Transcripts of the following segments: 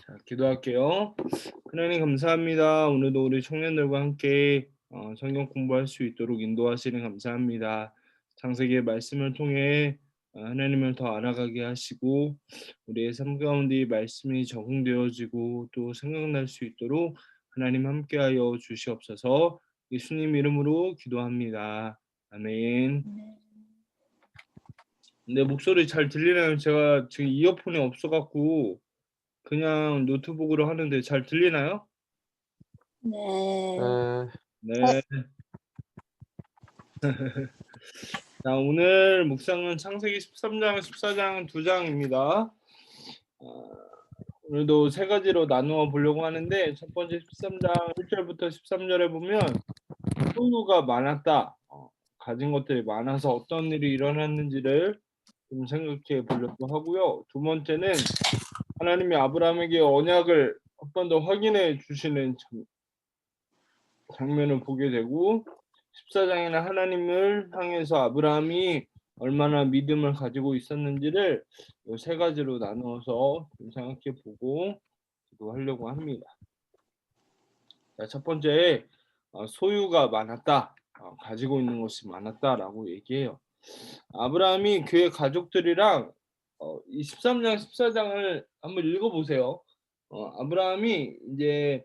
자, 기도할게요. 하나님 감사합니다. 오늘도 우리 청년들과 함께 성경 공부할 수 있도록 인도하시는 감사합니다. 창세기의 말씀을 통해 하나님을 더 알아가게 하시고 우리의 삶 가운데 이 말씀이 적응되어지고 또 생각날 수 있도록 하나님 함께하여 주시옵소서. 예수님 이름으로 기도합니다. 아멘. 내 목소리 잘 들리나요? 제가 지금 이어폰이 없어갖고 그냥 노트북으로 하는데 잘 들리나요? 네. 네. 자, 오늘 묵상은 창세기 13장, 14장 두 장입니다. 오늘도 세 가지로 나누어 보려고 하는데 첫 번째 13장 1절부터 13절에 보면 소유가 많았다. 가진 것들이 많아서 어떤 일이 일어났는지를 좀 생각해 보려고 하고요. 두 번째는 하나님이 아브라함에게 언약을 한 번 더 확인해 주시는 장면을 보게 되고 14장에는 하나님을 향해서 아브라함이 얼마나 믿음을 가지고 있었는지를 이 세 가지로 나누어서 좀 생각해 보고 기도하려고 합니다. 자, 첫 번째 소유가 많았다. 가지고 있는 것이 많았다라고 얘기해요. 아브라함이 그의 가족들이랑 이 13장 14장을 한번 읽어보세요. 아브라함이 이제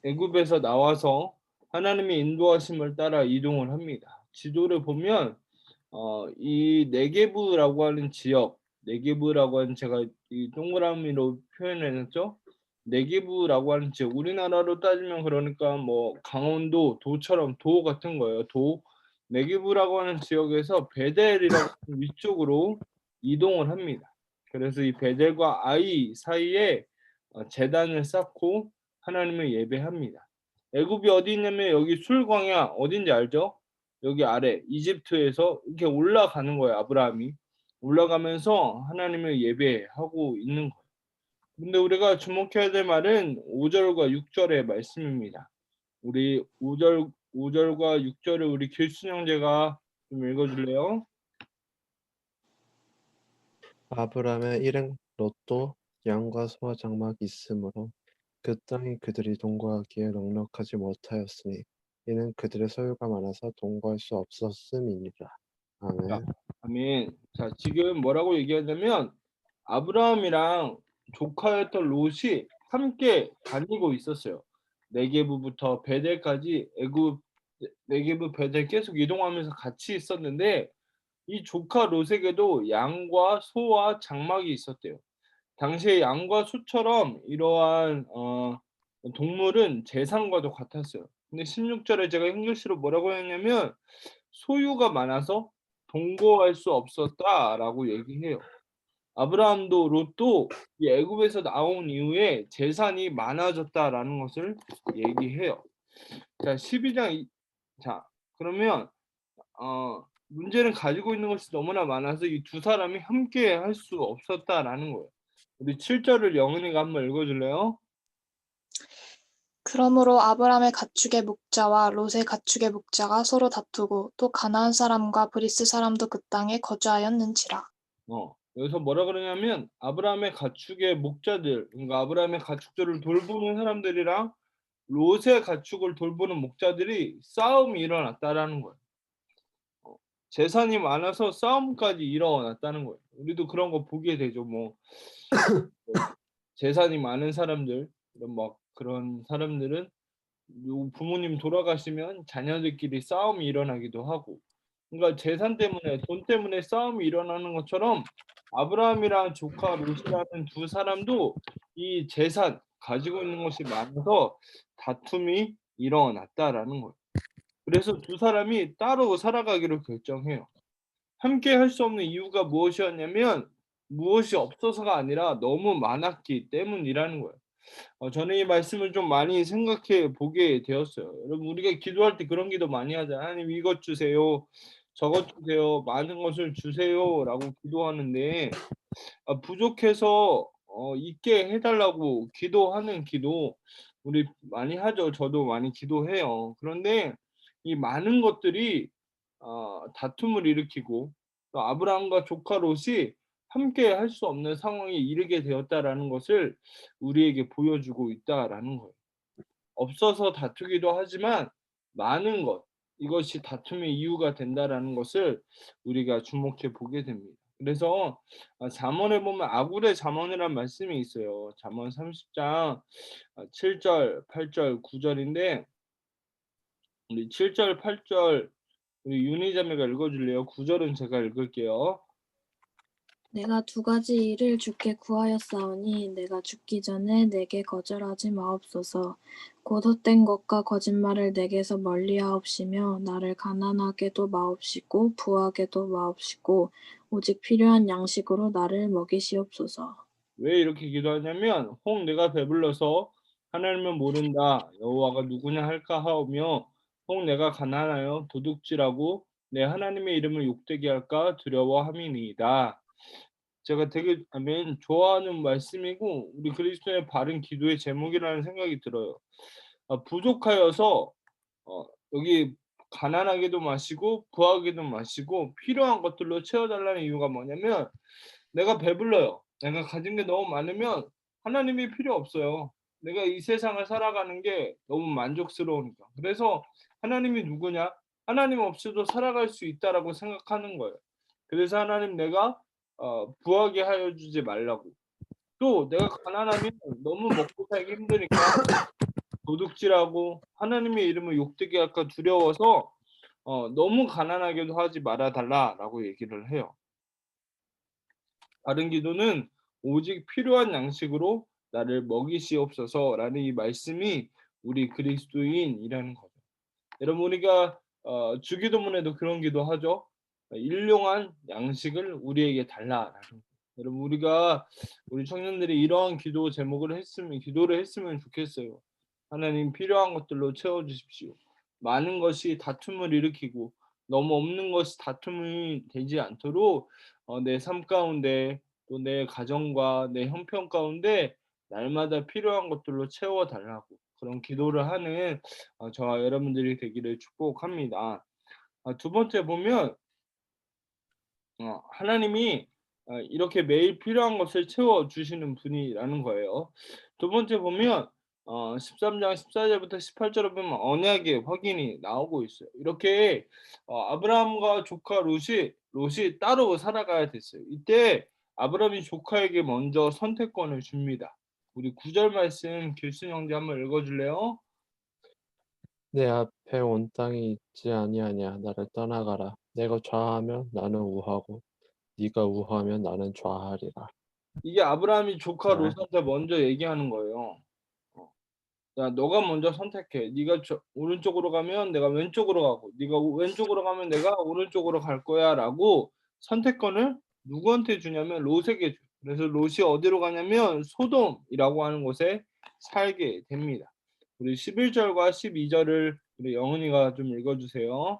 애굽에서 나와서 하나님의 인도하심을 따라 이동을 합니다. 지도를 보면 이 네게브라고 하는 지역, 네게브라고 하는 제가 이 동그라미로 표현해놨죠. 네게브라고 하는 지역, 우리나라로 따지면 그러니까 뭐 강원도 도처럼 도 같은 거예요. 도. 네게브라고 하는 지역에서 베델이라고 하는 위쪽으로 이동을 합니다. 그래서 이 베델과 아이 사이에 제단을 쌓고 하나님을 예배합니다. 애굽이 어디 있냐면 여기 술광야 어딘지 알죠? 여기 아래 이집트에서 이렇게 올라가는 거예요. 아브라함이 올라가면서 하나님을 예배하고 있는 거예요. 근데 우리가 주목해야 될 말은 5절과 6절의 말씀입니다. 우리 5절과 6절을 우리 길순 형제가 좀 읽어줄래요? 아브라함의 일행 롯도 양과 소와 장막이 있으므로 그 땅이 그들이 동거하기에 넉넉하지 못하였으니 이는 그들의 소유가 많아서 동거할 수 없었음이니라. 아멘. 아멘. 자, 지금 뭐라고 얘기하냐면 아브라함이랑 조카였던 롯이 함께 다니고 있었어요. 네게부부터 베델까지 애굽 네게부 베델 계속 이동하면서 같이 있었는데 이 조카 롯에게도 양과 소와 장막이 있었대요. 당시에 양과 소처럼 이러한 동물은 재산과도 같았어요. 근데 16절에 제가 잉글리시로 뭐라고 했냐면 소유가 많아서 동거할 수 없었다라고 얘기해요. 아브라함도 롯도 이 애굽에서 나온 이후에 재산이 많아졌다라는 것을 얘기해요. 자, 12장 자, 그러면 문제는 가지고 있는 것이 너무나 많아서 이 두 사람이 함께 할 수 없었다라는 거예요. 우리 7절을 영은이가 한번 읽어줄래요? 그러므로 아브라함의 가축의 목자와 롯의 가축의 목자가 서로 다투고 또 가나안 사람과 브리스 사람도 그 땅에 거주하였는지라. 여기서 뭐라 그러냐면 아브라함의 가축의 목자들, 그러니까 아브라함의 가축들을 돌보는 사람들이랑 롯의 가축을 돌보는 목자들이 싸움이 일어났다라는 거예요. 재산이 많아서 싸움까지 일어났다는 거예요. 우리도 그런 거 보게 되죠. 뭐 재산이 많은 사람들, 이런 막 그런 사람들은 부모님 돌아가시면 자녀들끼리 싸움이 일어나기도 하고, 그러니까 재산 때문에 돈 때문에 싸움이 일어나는 것처럼 아브라함이랑 조카 롯이라는 두 사람도 이 재산 가지고 있는 것이 많아서 다툼이 일어났다라는 거예요. 그래서 두 사람이 따로 살아가기로 결정해요. 함께 할 수 없는 이유가 무엇이었냐면 무엇이 없어서가 아니라 너무 많았기 때문이라는 거예요. 저는 이 말씀을 좀 많이 생각해 보게 되었어요. 여러분 우리가 기도할 때 그런 기도 많이 하잖아요. 하나님 이것 주세요. 저것 주세요. 많은 것을 주세요라고 기도하는데 부족해서 있게 해 달라고 기도하는 기도 우리 많이 하죠. 저도 많이 기도해요. 그런데 이 많은 것들이 다툼을 일으키고 또 아브라함과 조카 롯이 함께 할 수 없는 상황에 이르게 되었다라는 것을 우리에게 보여주고 있다라는 거예요. 없어서 다투기도 하지만 많은 것, 이것이 다툼의 이유가 된다라는 것을 우리가 주목해 보게 됩니다. 그래서 잠언에 보면 아굴의 잠언이라는 말씀이 있어요. 잠언 30장 7절, 8절, 9절인데 우리 7절, 8절 우리 윤희 자매가 읽어줄래요? 9절은 제가 읽을게요. 내가 두 가지 일을 주께 구하였사오니 내가 죽기 전에 내게 거절하지 마옵소서. 곧 헛된 것과 거짓말을 내게서 멀리하옵시며 나를 가난하게도 마옵시고 부하게도 마옵시고 오직 필요한 양식으로 나를 먹이시옵소서. 왜 이렇게 기도하냐면 혹 내가 배불러서 하나님은 모른다 여호와가 누구냐 할까 하오며 혹 내가 가난하여 도둑질하고 내 하나님의 이름을 욕되게 할까 두려워함이니이다. 제가 되게 아멘 좋아하는 말씀이고 우리 그리스도의 바른 기도의 제목이라는 생각이 들어요. 부족하여서 여기 가난하게도 마시고 부하게도 마시고 필요한 것들로 채워달라는 이유가 뭐냐면 내가 배불러요. 내가 가진 게 너무 많으면 하나님이 필요 없어요. 내가 이 세상을 살아가는 게 너무 만족스러우니까. 그래서 하나님이 누구냐? 하나님 없이도 살아갈 수 있다라고 생각하는 거예요. 그래서 하나님 내가 부하게 하여 주지 말라고. 또 내가 가난하면 너무 먹고 살기 힘드니까 도둑질하고 하나님의 이름을 욕되게 할까 두려워서 너무 가난하게도 하지 말아 달라라고 얘기를 해요. 다른 기도는 오직 필요한 양식으로 나를 먹이시옵소서라는 이 말씀이 우리 그리스도인이라는 거죠. 여러분 우리가 주기도문에도 그런 기도하죠. 일용한 양식을 우리에게 달라라는 거예요. 여러분 우리 청년들이 이러한 기도를 했으면 좋겠어요. 하나님 필요한 것들로 채워 주십시오. 많은 것이 다툼을 일으키고 너무 없는 것이 다툼이 되지 않도록 내 삶 가운데 또 내 가정과 내 형편 가운데 날마다 필요한 것들로 채워 달라고 그런 기도를 하는 저와 여러분들이 되기를 축복합니다. 두 번째 보면 하나님이 이렇게 매일 필요한 것을 채워 주시는 분이라는 거예요. 두 번째 보면 13장 14절부터 18절을 보면 언약의 확인이 나오고 있어요. 이렇게 아브라함과 조카 롯이 따로 살아가야 됐어요. 이때 아브라함이 조카에게 먼저 선택권을 줍니다. 우리 9절 말씀 길순 형제 한번 읽어줄래요? 내 앞에 온 땅이 있지 아니하냐 나를 떠나가라. 내가 좌하면 나는 우하고 네가 우하면 나는 좌하리라. 이게 아브라함이 조카 롯한테 먼저 얘기하는 거예요. 야, 너가 먼저 선택해. 네가 오른쪽으로 가면 내가 왼쪽으로 가고, 네가 왼쪽으로 가면 내가 오른쪽으로 갈 거야라고 선택권을 누구한테 주냐면 롯에게 줘. 그래서 롯이 어디로 가냐면 소돔이라고 하는 곳에 살게 됩니다. 우리 11절과 12절을 우리 영은이가 좀 읽어주세요.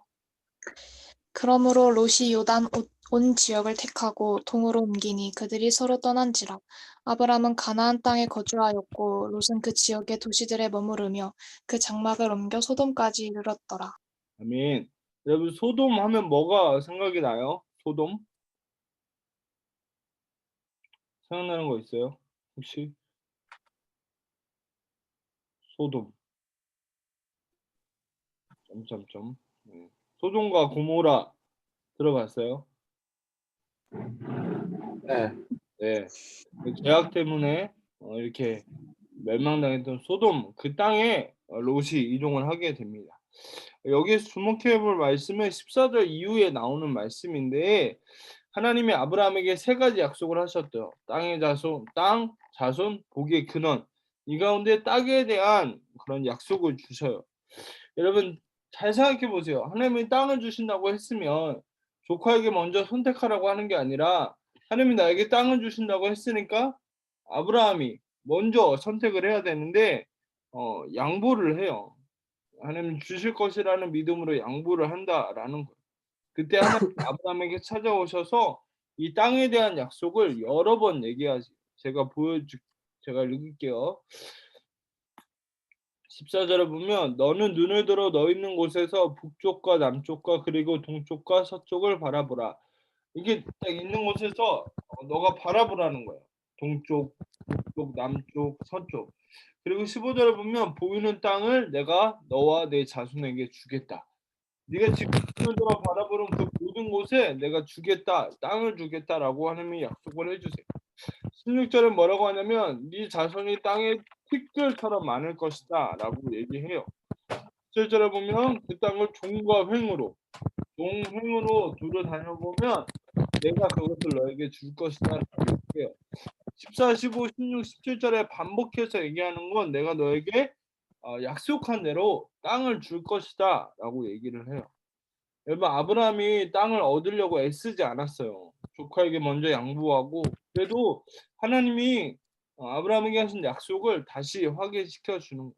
그러므로 롯이 요단 온 지역을 택하고 동으로 옮기니 그들이 서로 떠난지라. 아브람은 가나안 땅에 거주하였고 롯은 그 지역의 도시들에 머무르며 그 장막을 옮겨 소돔까지 이르렀더라. 아멘. 여러분 소돔 하면 뭐가 생각이 나요? 소돔? 생각나는 거 있어요? 혹시? 소돔. 점점점. 소돔과 고모라 들어봤어요? 네. 네. 그 죄악 때문에 이렇게 멸망당했던 소돔 그 땅에 롯이 이동을 하게 됩니다. 여기에서 주목해 볼 말씀은 14절 이후에 나오는 말씀인데 하나님이 아브라함에게 세 가지 약속을 하셨대요. 땅의 자손, 땅, 자손, 복의 근원. 이 가운데 땅에 대한 그런 약속을 주셔요. 여러분 잘 생각해 보세요. 하나님이 땅을 주신다고 했으면 조카에게 먼저 선택하라고 하는 게 아니라 하나님이 나에게 땅을 주신다고 했으니까 아브라함이 먼저 선택을 해야 되는데 양보를 해요. 하나님 주실 것이라는 믿음으로 양보를 한다라는 거예요. 그때 하나님이 아브라함에게 찾아오셔서 이 땅에 대한 약속을 여러 번 얘기하지. 제가 읽을게요. 14절에 보면 너는 눈을 들어 너 있는 곳에서 북쪽과 남쪽과 그리고 동쪽과 서쪽을 바라보라. 이게 딱 있는 곳에서 너가 바라보라는 거예요. 동쪽, 북쪽, 남쪽, 서쪽. 그리고 15절에 보면 보이는 땅을 내가 너와 내 자손에게 주겠다. 네가 지금 눈을 들어 바라보는 그 모든 곳에 내가 주겠다, 땅을 주겠다라고 하나님이 약속을 해주세요. 16절은 뭐라고 하냐면 네 자손이 땅의 티끌처럼 많을 것이다 라고 얘기해요. 17절에 보면 그 땅을 종과 횡으로 두루 다녀보면 내가 그것을 너에게 줄 것이다 라고 얘기해요. 14, 15, 16, 17절에 반복해서 얘기하는 건 내가 너에게 약속한 대로 땅을 줄 것이다 라고 얘기를 해요. 여러분 아브라함이 땅을 얻으려고 애쓰지 않았어요. 조카에게 먼저 양보하고 그래도 하나님이 아브라함에게 하신 약속을 다시 확인시켜 주는 거예요.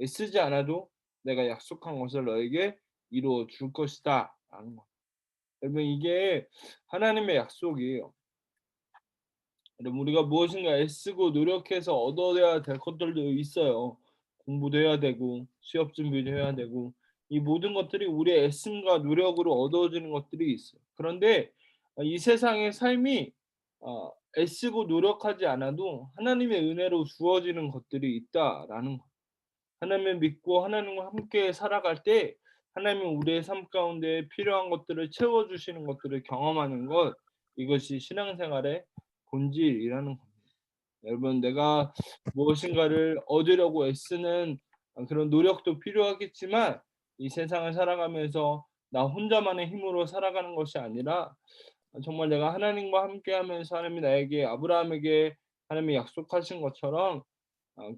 애쓰지 않아도 내가 약속한 것을 너에게 이루어 줄 것이다 라는 거예요. 여러분 이게 하나님의 약속이에요. 여러분 우리가 무엇인가 애쓰고 노력해서 얻어야 될 것들도 있어요. 공부도 해야 되고 취업 준비도 해야 되고 이 모든 것들이 우리의 애씀과 노력으로 얻어지는 것들이 있어요. 그런데 이 세상의 삶이 애쓰고 노력하지 않아도 하나님의 은혜로 주어지는 것들이 있다라는 거. 하나님을 믿고 하나님과 함께 살아갈 때 하나님은 우리의 삶 가운데 필요한 것들을 채워주시는 것들을 경험하는 것, 이것이 신앙생활의 본질이라는 겁니다. 여러분 내가 무엇인가를 얻으려고 애쓰는 그런 노력도 필요하겠지만 이 세상을 살아가면서 나 혼자만의 힘으로 살아가는 것이 아니라 정말 내가 하나님과 함께하면서 하나님이 나에게 아브라함에게 하나님이 약속하신 것처럼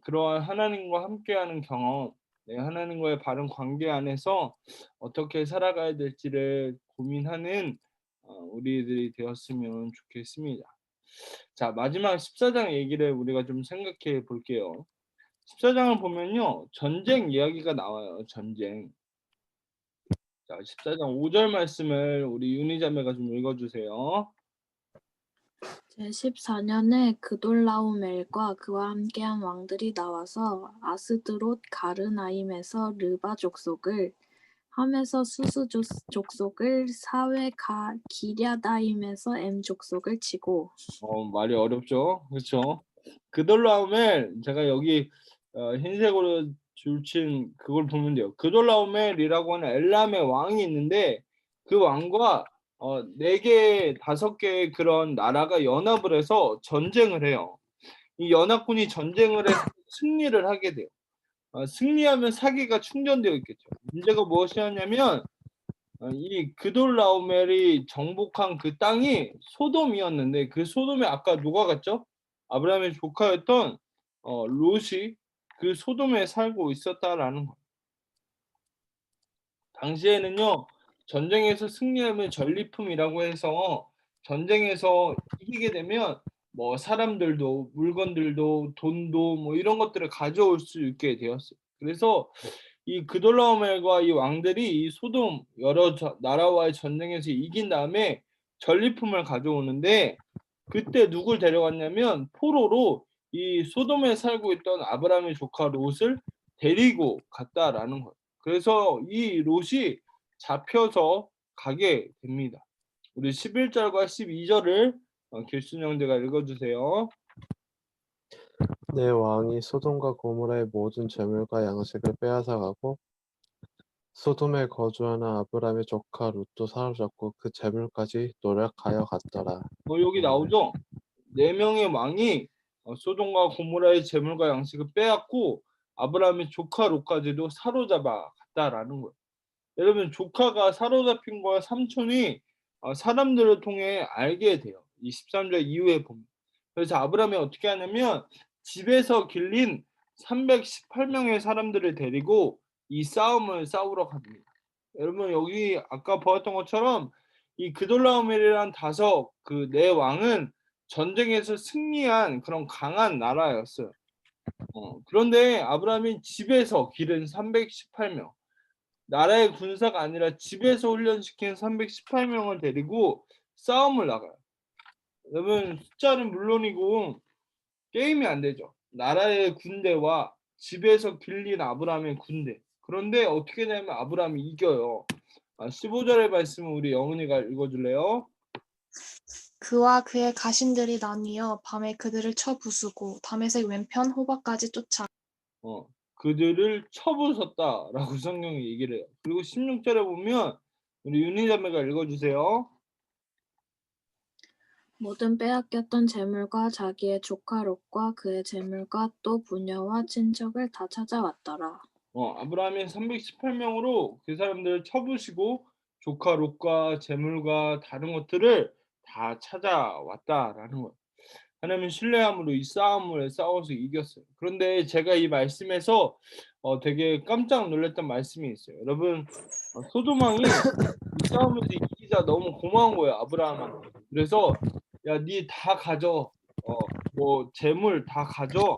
그러한 하나님과 함께하는 경험, 하나님과의 바른 관계 안에서 어떻게 살아가야 될지를 고민하는 우리들이 되었으면 좋겠습니다. 자, 마지막 14장 얘기를 우리가 좀 생각해 볼게요. 14장을 보면요. 전쟁 이야기가 나와요. 전쟁. 자, 14장 5절 말씀을 우리 윤희 자매가 좀 읽어 주세요. 제14년에 그돌라오멜과 그와 함께한 왕들이 나와서 아스드롯 가르나임에서 르바 족속을, 함에서 수스 족속을, 사웨 기랴다임에서 엠 족속을 치고. 말이 어렵죠. 그렇죠? 그돌라오멜 제가 여기 흰색으로 줄친 그걸 보면 돼요. 그돌라오멜이라고 하는 엘람의 왕이 있는데 그 왕과 4개, 5개의 그런 나라가 연합을 해서 전쟁을 해요. 이 연합군이 전쟁을 해서 승리를 하게 돼요. 승리하면 사기가 충전되어 있겠죠. 문제가 무엇이었냐면 이 그돌라오멜이 정복한 그 땅이 소돔이었는데 그 소돔에 아까 누가 갔죠? 아브라함의 조카였던 롯이 그 소돔에 살고 있었다라는 거. 당시에는요 전쟁에서 승리하면 전리품이라고 해서 전쟁에서 이기게 되면 뭐 사람들도 물건들도 돈도 뭐 이런 것들을 가져올 수 있게 되었어요. 그래서 이 그돌라오멜과 이 왕들이 이 소돔 여러 나라와의 전쟁에서 이긴 다음에 전리품을 가져오는데 그때 누굴 데려갔냐면 포로로 이 소돔에 살고 있던 아브라함의 조카 롯을 데리고 갔다라는 거예요. 그래서 이 롯이 잡혀서 가게 됩니다. 우리 11절과 12절을 길순 형제가 읽어주세요. 내 왕이 소돔과 고모라의 모든 재물과 양식을 빼앗아 가고 소돔에 거주하는 아브라함의 조카 롯도 사로잡고 그 재물까지 노력하여 갔더라. 여기 나오죠? 4명의 왕이 소돔과 고모라의 재물과 양식을 빼앗고 아브라함의 조카 롯까지도 사로잡아 갔다라는 거예요. 여러분 조카가 사로잡힌 걸 삼촌이 사람들을 통해 알게 돼요. 이 13절 이후에 보면. 그래서 아브라함이 어떻게 하냐면 집에서 길린 318명의 사람들을 데리고 이 싸움을 싸우러 갑니다. 여러분 여기 아까 보았던 것처럼 이 그돌라오멜이란 그 4왕은 전쟁에서 승리한 그런 강한 나라였어요. 그런데 아브라함이 집에서 기른 318명, 나라의 군사가 아니라 집에서 훈련시킨 318명을 데리고 싸움을 나가요. 여러분 숫자는 물론이고 게임이 안 되죠. 나라의 군대와 집에서 길린 아브라함의 군대. 그런데 어떻게 되냐면 아브라함이 이겨요. 15절의 말씀을 우리 영은이가 읽어줄래요? 그와 그의 가신들이 나뉘어 밤에 그들을 쳐 부수고 다메섹 왼편 호박까지 쫓아 그들을 쳐부쉈다라고 성경이 얘기를 해요. 그리고 16절에 보면 우리 윤희 자매가 읽어주세요. 모든 빼앗겼던 재물과 자기의 조카 롯과 그의 재물과 또 부녀와 친척을 다 찾아왔더라. 아브라함이 318명으로 그 사람들을 쳐부시고 조카 롯과 재물과 다른 것들을 다 찾아왔다라는 거예요. 하나님은 신뢰함으로 이 싸움을 싸워서 이겼어요. 그런데 제가 이 말씀에서 되게 깜짝 놀랐던 말씀이 있어요. 여러분, 소돔왕이 이 싸움에서 이기자 너무 고마운 거예요, 아브라함한테. 그래서 야, 니 다 가져. 뭐 재물 다 가져.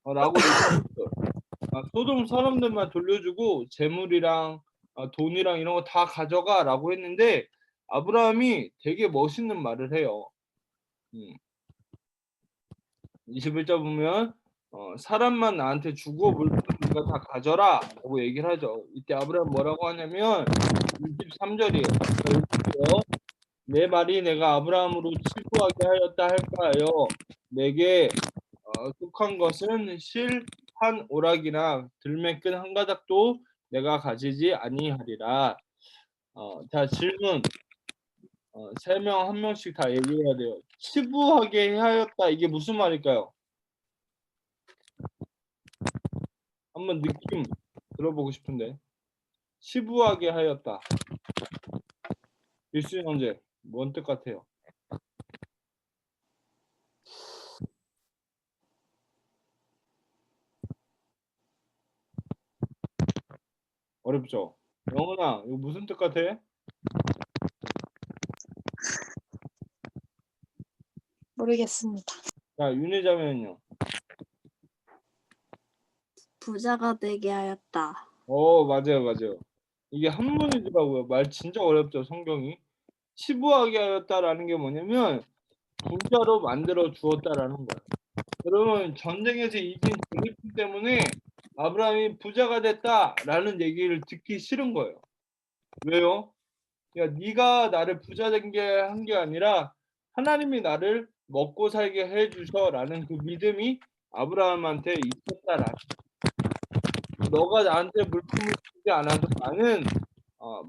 라고 얘기했어요. 소돔 사람들만 돌려주고 재물이랑 돈이랑 이런 거 다 가져가라고 했는데 아브라함이 되게 멋있는 말을 해요. 21절 보면 사람만 나한테 주고 물품 네가 다 가져라라고 얘기를 하죠. 이때 아브라함 뭐라고 하냐면 23절이에요. 내 말이 내가 아브라함으로 치부하게 하였다 할까요? 내게 속한 것은 실 한 오락이나 들매끈 한 가닥도 내가 가지지 아니하리라. 자 질문. 3명 한 명씩 다 얘기해야 돼요. 치부하게 하였다 이게 무슨 말일까요? 한번 느낌 들어보고 싶은데. 치부하게 하였다. 일수 형제 뭔 뜻 같아요? 어렵죠? 영훈아 이거 무슨 뜻 같아? 모르겠습니다. 자 윤희자매는요? 부자가 되게 하였다. 맞아요. 이게 한문이더라고요. 말 진짜 어렵죠 성경이. 치부하게 하였다라는 게 뭐냐면 부자로 만들어 주었다라는 거예요. 여러분 전쟁에서 이긴 전리품 때문에 아브라함이 부자가 됐다라는 얘기를 듣기 싫은 거예요. 왜요? 야, 네가 나를 부자 된 게 한 게 아니라 하나님이 나를 먹고 살게 해주셔라는 그 믿음이 아브라함한테 있었다라는. 너가 나한테 물품을 주지 않아도 나는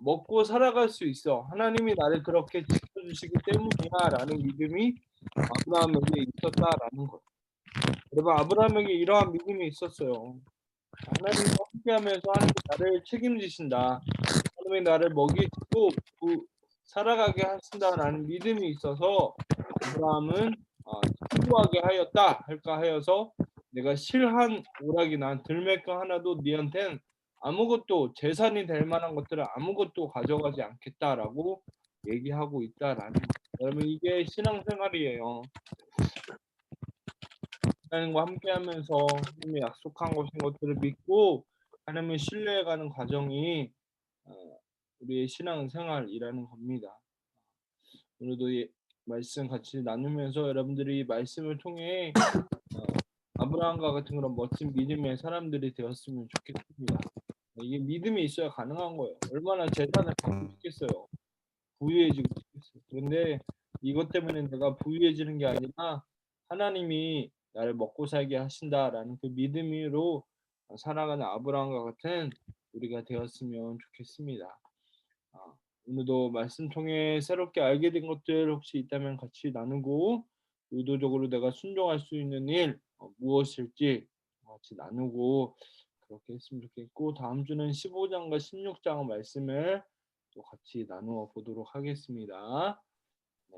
먹고 살아갈 수 있어. 하나님이 나를 그렇게 지켜주시기 때문이야라는 믿음이 아브라함에게 있었다라는 거예요. 여러분 아브라함에게 이러한 믿음이 있었어요. 하나님과 함께하면서 하나님이 나를 책임지신다. 하나님이 나를 먹이시고 살아가게 하신다라는 믿음이 있어서 아브라함은 치부하게 하였다 할까 하여서 내가 실 한 오락이나 들매끈 하나도 네한텐 아무것도 재산이 될 만한 것들을 아무것도 가져가지 않겠다라고 얘기하고 있다라는 거예요. 여러분 이게 신앙생활이에요. 하나님과 함께하면서 하나님이 약속한 것들을 믿고 하나님을 신뢰해가는 과정이 우리의 신앙생활이라는 겁니다. 오늘도 이 말씀 같이 나누면서 여러분들이 말씀을 통해 아브라함과 같은 그런 멋진 믿음의 사람들이 되었으면 좋겠습니다. 이게 믿음이 있어야 가능한 거예요. 얼마나 재산을 갖고 싶겠어요. 부유해지고 싶겠어요. 그런데 이것 때문에 내가 부유해지는 게 아니라 하나님이 나를 먹고 살게 하신다라는 그 믿음으로 살아가는 아브라함과 같은 우리가 되었으면 좋겠습니다. 오늘도 말씀 통해 새롭게 알게 된 것들 혹시 있다면 같이 나누고 의도적으로 내가 순종할 수 있는 일 무엇일지 같이 나누고 그렇게 했으면 좋겠고 다음 주는 15장과 16장 말씀을 또 같이 나누어 보도록 하겠습니다. 네.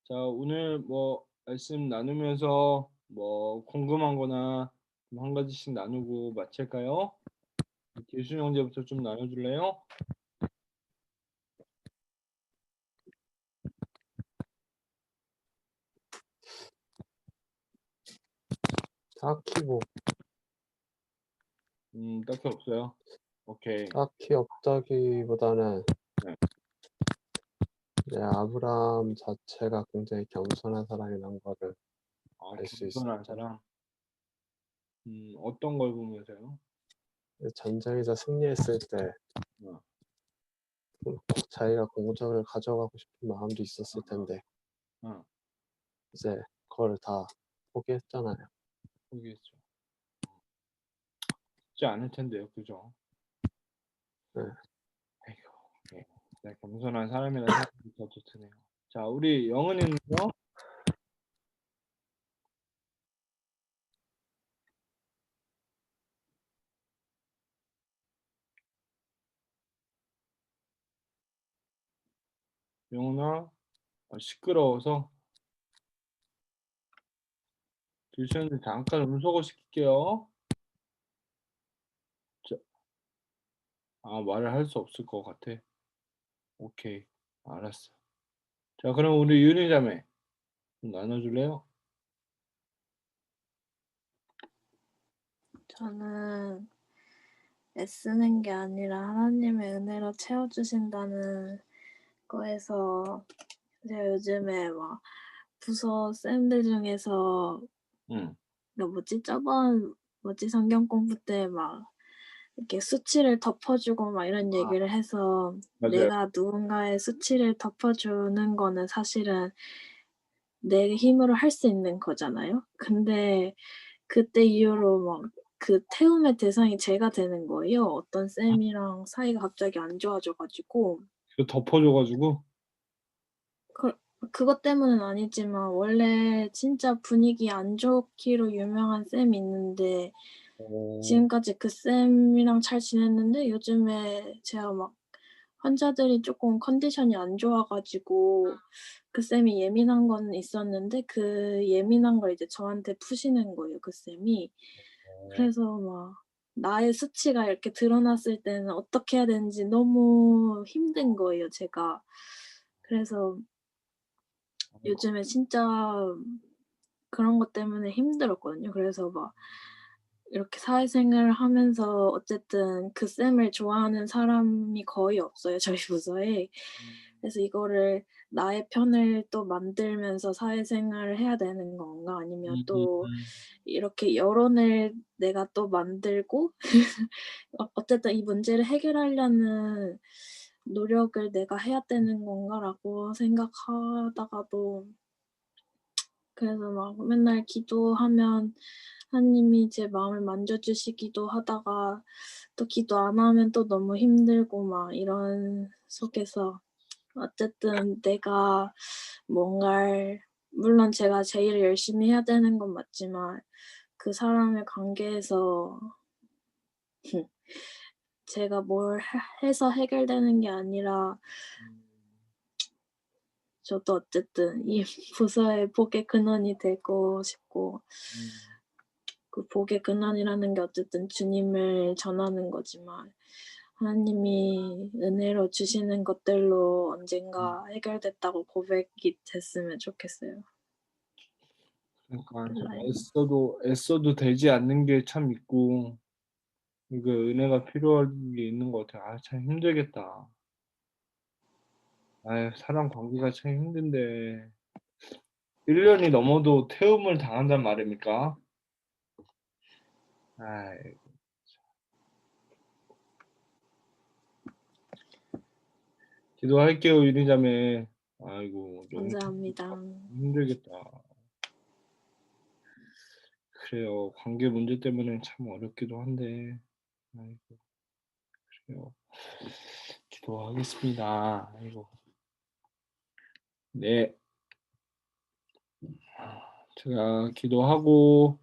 자 오늘 뭐 말씀 나누면서 뭐 궁금한 거나 한 가지씩 나누고 마칠까요? 예순 형제부터 좀 나눠줄래요? 딱히 뭐 딱히 없어요. 오케이. 딱히 없다기보다는 네. 네, 아브라함 자체가 굉장히 겸손한 사람이란 거를 알 수 겸손한 있습니다. 사람. 어떤 걸 보면서요? 전쟁에서 승리했을 때 어. 자기가 공적을 가져가고 싶은 마음도 있었을 텐데 어. 이제 그걸 다 포기했잖아요. 모르겠죠. 쉽지 않을 텐데요, 그죠? 네. 아이고, 네. 네, 겸손한 사람이라는 생각이 더 드네요. 자, 우리 영은이는요? 영은아, 시끄러워서 듀션을 잠깐 음소거 시킬게요. 자, 말을 할 수 없을 것 같아. 오케이, 알았어. 자, 그럼 우리 윤희자매 좀 나눠줄래요? 저는 애쓰는 게 아니라 하나님의 은혜로 채워주신다는 거에서 제가 요즘에 막 부서 쌤들 중에서 응. 저번 성경 공부 때 막 이렇게 수치를 덮어주고 막 이런 얘기를 해서 맞아요. 내가 누군가의 수치를 덮어주는 거는 사실은 내 힘으로 할 수 있는 거잖아요. 근데 그때 이후로 막 그 태움의 대상이 제가 되는 거예요. 어떤 쌤이랑 사이가 갑자기 안 좋아져 가지고. 이거 덮어줘가지고. 그것 때문은 아니지만 원래 진짜 분위기 안 좋기로 유명한 쌤이 있는데 지금까지 그 쌤이랑 잘 지냈는데 요즘에 제가 막 환자들이 조금 컨디션이 안 좋아 가지고 그 쌤이 예민한 건 있었는데 그 예민한 걸 이제 저한테 푸시는 거예요, 그 쌤이. 그래서 막 나의 수치가 이렇게 드러났을 때는 어떻게 해야 되는지 너무 힘든 거예요, 제가. 그래서 요즘에 진짜 그런 것 때문에 힘들었거든요. 그래서 막 이렇게 사회생활을 하면서 어쨌든 그 쌤을 좋아하는 사람이 거의 없어요, 저희 부서에. 그래서 이거를 나의 편을 또 만들면서 사회생활을 해야 되는 건가 아니면 또 이렇게 여론을 내가 또 만들고 어쨌든 이 문제를 해결하려는 노력을 내가 해야 되는 건가라고 생각하다가도 그래서 막 맨날 기도하면 하나님이 제 마음을 만져주시기도 하다가 또 기도 안 하면 또 너무 힘들고 막 이런 속에서 어쨌든 내가 뭔가를 물론 제가 제일 열심히 해야 되는 건 맞지만 그 사람의 관계에서 제가 뭘 해서 해결되는 게 아니라 저도 어쨌든 이 부서의 복의 근원이 되고 싶고 그 복의 근원이라는 게 어쨌든 주님을 전하는 거지만 하나님이 은혜로 주시는 것들로 언젠가 해결됐다고 고백이 됐으면 좋겠어요. 그러니까 좀 라임. 애써도 되지 않는 게 참 있고 이거 은혜가 필요한 게 있는 것 같아. 참 힘들겠다. 사람 관계가 참 힘든데 1년이 넘어도 태움을 당한단 말입니까? 아이, 기도할게요, 유리자매. 아이고, 너무 감사합니다. 힘들겠다. 그래요. 관계 문제 때문에 참 어렵기도 한데. 아이고, 그래요. 기도하겠습니다. 아이고. 네. 제가 기도하고